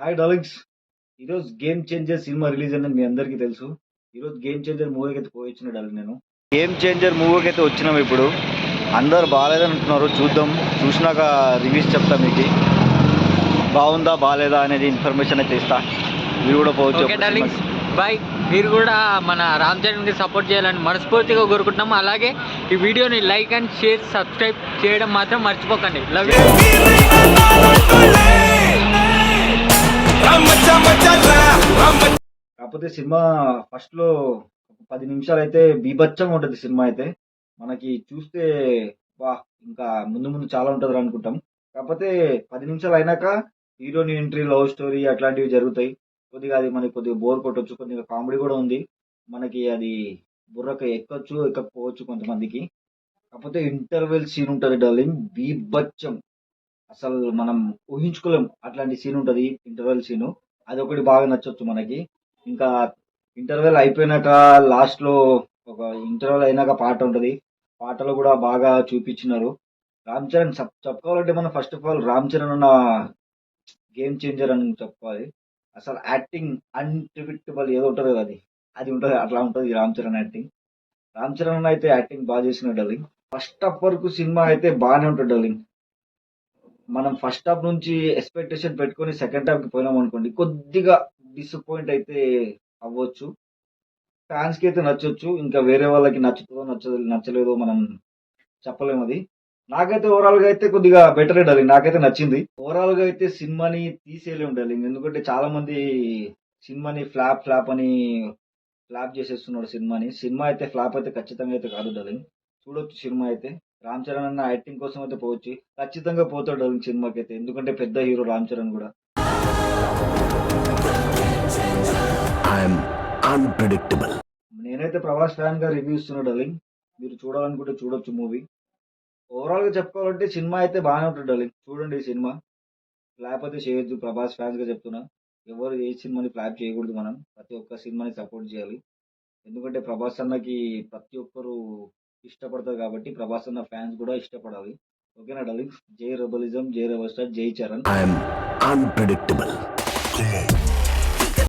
Hi darlings. ఈరోజు game changer cinema release అయిందని మీ అందరికీ తెలుసు. ఈరోజు గేమ్ చేంజర్ మూవీకి అయితే పోయించిన డార్లింగ్ నేను. గేమ్ చేంజర్ మూవీకి అయితే వచ్చినాం ఇప్పుడు. అందరు బాగాలేదని అంటున్నారు, చూద్దాం. చూసినాక రివ్యూస్ చెప్తా మీకు. బాగుందా బాగాలేదా అనేది ఇన్ఫర్మేషన్ అయితే ఇస్తా. మీరు కూడా పోవచ్చు. బాయ్. మీరు కూడా మన రామ్ చరణ్కి సపోర్ట్ చేయాలని మనస్ఫూర్తిగా కోరుకుంటున్నాం. అలాగే ఈ వీడియోని లైక్ అండ్ షేర్ సబ్స్క్రైబ్ చేయడం మాత్రం మర్చిపోకండి. Love you. కాకపోతే సినిమా ఫస్ట్ లో 10 నిమిషాలు అయితే బీభత్సంగా ఉంటుంది. సినిమా అయితే మనకి చూస్తే వా ఇంకా ముందు ముందు చాలా ఉంటుంది అనుకుంటాం. కాకపోతే 10 నిమిషాలు అయినాక హీరోని ఎంట్రీ, లవ్ స్టోరీ అట్లాంటివి జరుగుతాయి. కొద్దిగా అది మనకి కొద్దిగా బోర్ కొట్టొచ్చు. కొద్దిగా కామెడీ కూడా ఉంది. మనకి అది బుర్రకు ఎక్కచ్చు ఎక్కకపోవచ్చు కొంతమందికి. కాకపోతే ఇంటర్వెల్ సీన్ ఉంటుంది డార్లింగ్, బీభత్సం. అసలు మనం ఊహించుకోలేం అట్లాంటి సీన్ ఉంటది. ఇంటర్వెల్ సీను అది ఒకటి బాగా నచ్చొచ్చు మనకి. ఇంకా ఇంటర్వెల్ అయిపోయినాక లాస్ట్ లో ఒక ఇంటర్వెల్ అయినాక పాట ఉంటది. పాటలు కూడా బాగా చూపించినారు. రామ్ చరణ్ చెప్పుకోవాలంటే మనం first of all Ram Charan అన్న గేమ్ చేంజర్ అని చెప్పుకోవాలి. అసలు యాక్టింగ్ అన్ప్రిడిక్టబుల్ ఏదో ఉంటది కదా, అది అది ఉంటది. అట్లా ఉంటది రామ్ చరణ్ యాక్టింగ్. రామ్ చరణ్ అన్న అయితే యాక్టింగ్ బాగా చేసిన డార్లింగ్. ఫస్ట్ హాఫ్ వరకు సినిమా అయితే బాగానే ఉంటుంది డార్లింగ్. మనం ఫస్ట్ హాఫ్ నుంచి ఎక్స్పెక్టేషన్ పెట్టుకొని సెకండ్ హాఫ్ కి పోయినాం అనుకోండి, కొద్దిగా డిసప్పాయింట్ అయితే అవ్వచ్చు. ఫ్యాన్స్ కి అయితే నచ్చొచ్చు. ఇంకా వేరే వాళ్ళకి నచ్చుతుందో నచ్చలేదో మనం చెప్పలేము అది. నాకైతే ఓవరాల్ గా అయితే కొద్దిగా బెటర్ డార్లింగ్. నాకైతే నచ్చింది. ఓవరాల్ గా అయితే సినిమాని తీసేయలేము డార్లింగ్. ఎందుకంటే చాలా మంది సినిమాని ఫ్లాప్ అని ఫ్లాప్ చేసేస్తున్నాడు సినిమాని. సినిమా అయితే ఫ్లాప్ అయితే ఖచ్చితంగా అయితే కాదు డార్లింగ్. చూడొచ్చు సినిమా అయితే. రామ్ చరణ్ అన్న యాక్టింగ్ కోసం అయితే పోవచ్చు. ఖచ్చితంగా పోతాడు డార్లింగ్ సినిమాకి అయితే. ఎందుకంటే పెద్ద హీరో రామ్ చరణ్ కూడా. అన్ప్రెడిక్టబుల్. నేనైతే ప్రభాస్ ఫ్యాన్ గా రివ్యూ ఇస్తున్నా డార్లింగ్. మీరు చూడాలనుకుంటే చూడొచ్చు మూవీ. ఓవరాల్ గా చెప్పుకోవాలంటే సినిమా అయితే బాగానే ఉంటుంది డార్లింగ్. చూడండి ఈ సినిమా. ఫ్లాప్ అయితే చేయొద్దు. ప్రభాస్ ఫ్యాన్స్ గా చెప్తున్నా. ఎవరు ఏ సినిమాని ఫ్లాప్ చేయకూడదు. మనం ప్రతి ఒక్క సినిమాని సపోర్ట్ చేయాలి. ఎందుకంటే ప్రభాస్ అన్నకి ప్రతి ఒక్కరు ఇష్టపడతారు కాబట్టి ప్రభాస్ అన్న ఫ్యాన్స్ కూడా ఇష్టపడాలి. ఓకేనా డార్లింగ్? జై రెబలిజం, జై రెబల్ స్టార్, జై చరణ్. I'm unpredictable.